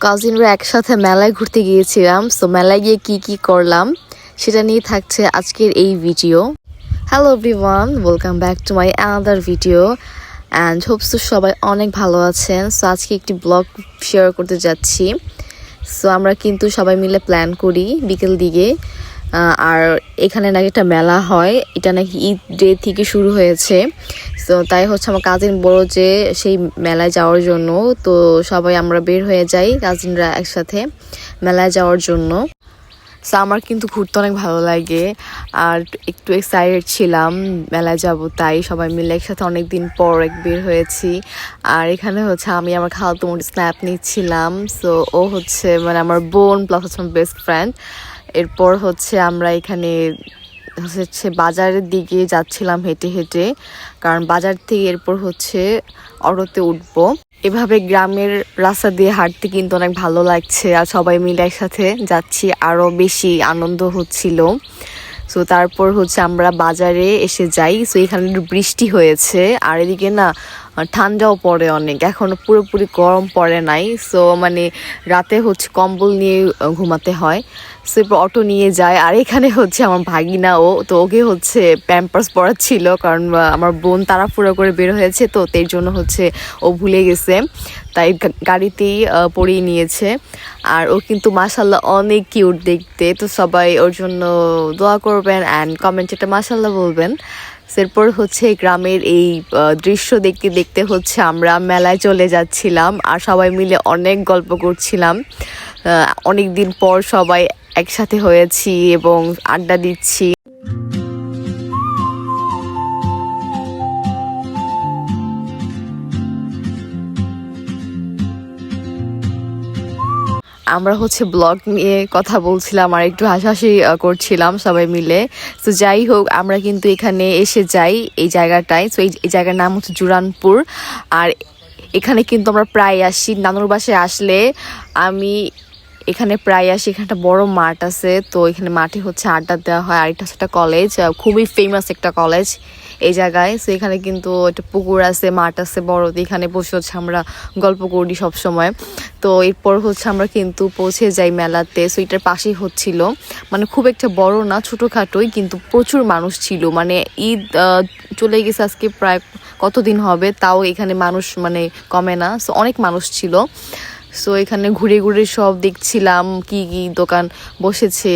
কাজিনরা একসাথে মেলায় ঘুরতে গিয়েছিলাম। সো মেলায় গিয়ে কি করলাম সেটা নিয়ে থাকছে আজকের এই video. Hello everyone, welcome back to my another video and Hopes তো সবাই অনেক ভালো আছেন। সো আজকে একটি ব্লগ শেয়ার করতে যাচ্ছি। সো আমরা কিন্তু সবাই মিলে প্ল্যান করি বিকেল দিকে, আর এখানে নাকি একটা মেলা হয়, এটা নাকি ঈদ ডে থেকে শুরু হয়েছে। তো তাই হচ্ছে আমার কাজিন বড় যে সেই মেলায় যাওয়ার জন্য, তো সবাই আমরা বের হয়ে যাই কাজিনরা একসাথে মেলায় যাওয়ার জন্য। সো আমার কিন্তু ঘুরতে অনেক ভালো লাগে আর একটু এক্সাইটেড ছিলাম মেলায় যাব, তাই সবাই মিলে একসাথে অনেক দিন পর বের হয়েছি। আর এখানে হচ্ছে আমি আমার খালাতো বোনের স্ন্যাপ নিচ্ছিলাম। সো ও হচ্ছে মানে আমার বোন প্লাস হচ্ছে আমার বেস্ট ফ্রেন্ড। এরপর হচ্ছে আমরা এখানে হচ্ছে বাজারের দিকে যাচ্ছিলাম হেঁটে হেঁটে, কারণ বাজার থেকে এরপর হচ্ছে অটোতে উঠবো। এভাবে গ্রামের রাস্তা দিয়ে হাঁটতে কিন্তু অনেক ভালো লাগছে, আর সবাই মিলে একসাথে যাচ্ছি আরও বেশি আনন্দ হচ্ছিল। সো তারপর হচ্ছে আমরা বাজারে এসে যাই। সো এখানে বৃষ্টি হয়েছে আর এদিকে না ঠান্ডাও পড়ে অনেক, এখনো পুরোপুরি গরম পড়ে নাই। সো মানে রাতে হচ্ছে কম্বল নিয়ে ঘুমাতে হয়। সো এরপর অটো নিয়ে যায়, আর এখানে হচ্ছে আমার ভাগিনা, তো ওকে হচ্ছে প্যাম্পার্স পরাচ্ছিল, কারণ আমার বোন তাড়াহুড়ো করে বের হয়েছে, তো এর জন্য হচ্ছে ও ভুলে গেছে, তাই গাড়িতেই পরিয়ে নিয়েছে। আর ও কিন্তু মাশাল্লাহ অনেক কিউট দেখতে, তো সবাই ওর জন্য দোয়া করবেন অ্যান্ড কমেন্টে একটা মাশাল্লাহ বলবেন। এরপর হচ্ছে গ্রামের এই দৃশ্য দেখতে দেখতে হচ্ছে আমরা মেলায় চলে যাচ্ছিলাম, আর সবাই মিলে অনেক গল্প করছিলাম। অনেক দিন পর সবাই একসাথে হয়েছি এবং আড্ডা দিচ্ছি। আমরা হচ্ছে ব্লগ নিয়ে কথা বলছিলাম আর একটু হাসাহাসি করছিলাম সবাই মিলে। তো যাই হোক, আমরা কিন্তু এখানে এসে যাই এই জায়গাটায়। তো এই জায়গার নাম হচ্ছে জুরানপুর, আর এখানে কিন্তু আমরা প্রায় আসি। নানুর বাসায় আসলে আমি এখানে প্রায় আসি। এখানে একটা বড় মাঠ আছে, তো এখানে মাঠে হচ্ছে আড্ডা দেওয়া হয়। আর এটা হচ্ছে একটা কলেজ, খুবই ফেমাস একটা কলেজ এই জায়গায়। তো এখানে কিন্তু একটা পুকুর আছে, মাঠ আছে বড়, এখানে বসে হচ্ছে আমরা গল্প করি সব সময়। তো এরপর হচ্ছে আমরা কিন্তু পৌঁছে যাই মেলাতে। সো এটার পাশেই হচ্ছিল, মানে খুব একটা বড় না, ছোটোখাটোই, কিন্তু প্রচুর মানুষ ছিল। মানে ঈদ চলে গেছে আজকে প্রায় কতদিন হবে, তাও এখানে মানুষ মানে কমে না। সো অনেক মানুষ ছিল। সো এখানে ঘুরে ঘুরে সব দেখছিলাম কি কি দোকান বসেছে,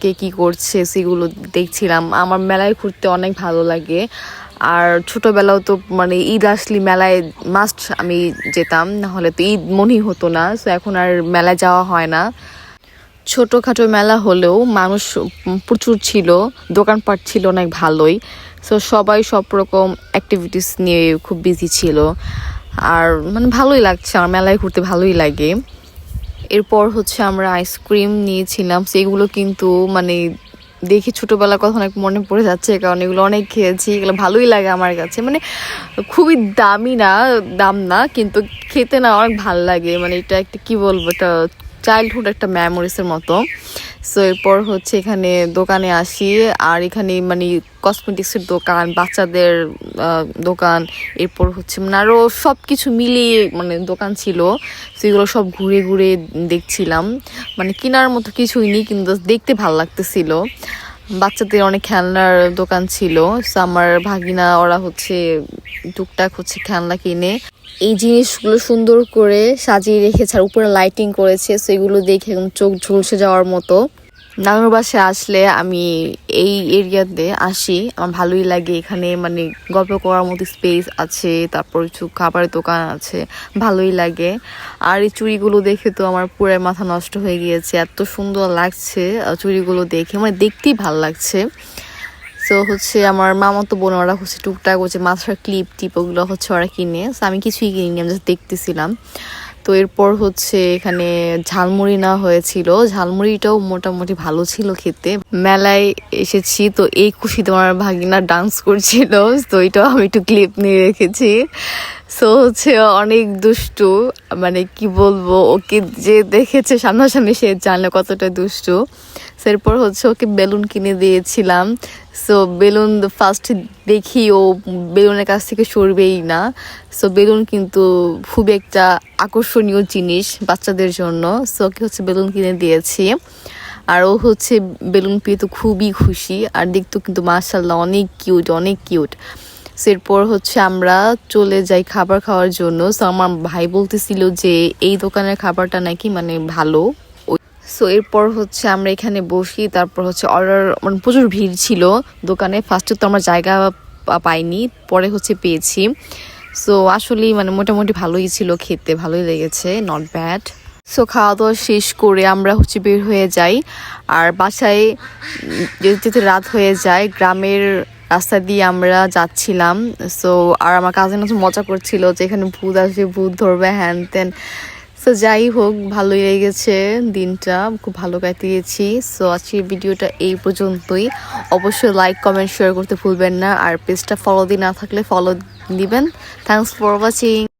কে কি করছে সেগুলো দেখছিলাম। আমার মেলায় ঘুরতে অনেক ভালো লাগে, আর ছোটোবেলাও তো মানে ঈদ আসলে মেলায় মাস্ট আমি যেতাম, নাহলে তো ঈদ মনেই হতো না। সো এখন আর মেলায় যাওয়া হয় না। ছোটোখাটো মেলা হলেও মানুষ প্রচুর ছিল, দোকানপাট ছিল অনেক ভালোই। সো সবাই সব রকম অ্যাক্টিভিটিস নিয়ে খুব বিজি ছিল, আর মানে ভালোই লাগছে, আমার মেলায় ঘুরতে ভালোই লাগে। এরপর হচ্ছে আমরা আইসক্রিম নিয়েছিলাম, সেগুলো কিন্তু মানে দেখি ছোটোবেলার কথা অনেক মনে পড়ে যাচ্ছে, কারণ এগুলো অনেক খেয়েছি, এগুলো ভালোই লাগে আমার কাছে। মানে খুবই দাম না, কিন্তু খেতে না অনেক ভালো লাগে। মানে এটা একটা কি বলবো, এটা চাইল্ডহুড একটা মেমোরিজের মতো। সো এরপর হচ্ছে এখানে দোকানে আসি, আর এখানে মানে কসমেটিক্সের দোকান, বাচ্চাদের দোকান, এরপর হচ্ছে মানে আরও সব কিছু মিলিয়ে মানে দোকান ছিল। সেগুলো সব ঘুরে ঘুরে দেখছিলাম, মানে কেনার মতো কিছুই নেই, কিন্তু দেখতে ভালো লাগতেছিল। বাচ্চাদের অনেক খেলনার দোকান ছিল। সো আমার ভাগিনা ওরা হচ্ছে টুকটাক হচ্ছে খেলনা কিনে এই জিনিসগুলো সুন্দর করে সাজিয়ে রেখেছে, আর উপরে লাইটিং করেছে। সেগুলো দেখে চোখ ঝলসে যাওয়ার মতো। নানুর বাসায় আসলে আমি এই এরিয়াতে আসি, আমার ভালোই লাগে। এখানে মানে গল্প করার মতো স্পেস আছে, তারপর কিছু খাবারের দোকান আছে, ভালোই লাগে। আর এই চুড়িগুলো দেখে তো আমার পুরো মাথা নষ্ট হয়ে গিয়েছে, এত সুন্দর লাগছে চুড়িগুলো দেখে, মানে দেখতেই ভালো লাগছে। তো হচ্ছে আমার মামাতো বোন ওরা হচ্ছে টুকটাক হচ্ছে মাথার ক্লিপ টিপ ওগুলো হচ্ছে ওরা কিনে। তো আমি কিছুই কিনিনি, আমি জাস্ট দেখতেছিলাম। তো এরপর হচ্ছে এখানে ঝালমুড়ি নেওয়া হয়েছিল, ঝালমুড়িটাও মোটামুটি ভালো ছিল খেতে। মেলায় এসেছি তো এই খুশিতে আমার ভাগিনা ডান্স করছিল, তো এটাও আমি একটু ক্লিপ নিয়ে রেখেছি। সো হচ্ছে অনেক দুষ্টু, মানে কি বলবো, ওকে যে দেখেছে সামনাসামনি সে জানলে কতটা দুষ্টু। এরপর হচ্ছে ওকে বেলুন কিনে দিয়েছিলাম। সো বেলুন ফার্স্ট দেখি ও বেলুনের কাছ থেকে সরবেই না। সো বেলুন কিন্তু খুবই একটা আকর্ষণীয় জিনিস বাচ্চাদের জন্য। সো ওকে হচ্ছে বেলুন কিনে দিয়েছি, আর ও হচ্ছে বেলুন পেয়ে তো খুবই খুশি, আর দেখতো কিন্তু মাশাআল্লাহ অনেক কিউট, অনেক কিউট। এরপর হচ্ছে আমরা চলে যাই খাবার খাওয়ার জন্য। সো আমার ভাই বলতেছিল যে এই দোকানের খাবারটা নাকি মানে ভালো। সো এরপর হচ্ছে আমরা এখানে বসি, তারপর হচ্ছে অর্ডার, মানে প্রচুর ভিড় ছিল দোকানে। ফার্স্টে তো আমরা জায়গা পাইনি, পরে হচ্ছে পেয়েছি। সো আসলেই মানে মোটামুটি ভালোই ছিল, খেতে ভালোই লেগেছে, নট ব্যাড। সো খাওয়া দাওয়া শেষ করে আমরা হচ্ছে বের হয়ে যাই, আর বাসায় যেতে যেতে রাত হয়ে যায়। গ্রামের রাস্তা দিয়ে আমরা যাচ্ছিলাম। সো আর আমার কাজিন হচ্ছে মজা করছিল যে এখানে ভূত আসবে, ভূত ধরবে, হ্যান ত্যান। সো যাই হোক, ভালোই লেগেছে দিনটা, খুব ভালো কাটিয়েছি। সো আজকের ভিডিওটা এই পর্যন্তই। অবশ্যই লাইক, কমেন্ট, শেয়ার করতে ভুলবেন না, আর পেজটা ফলো দিয়ে না থাকলে ফলো দিবেন। Thanks for watching.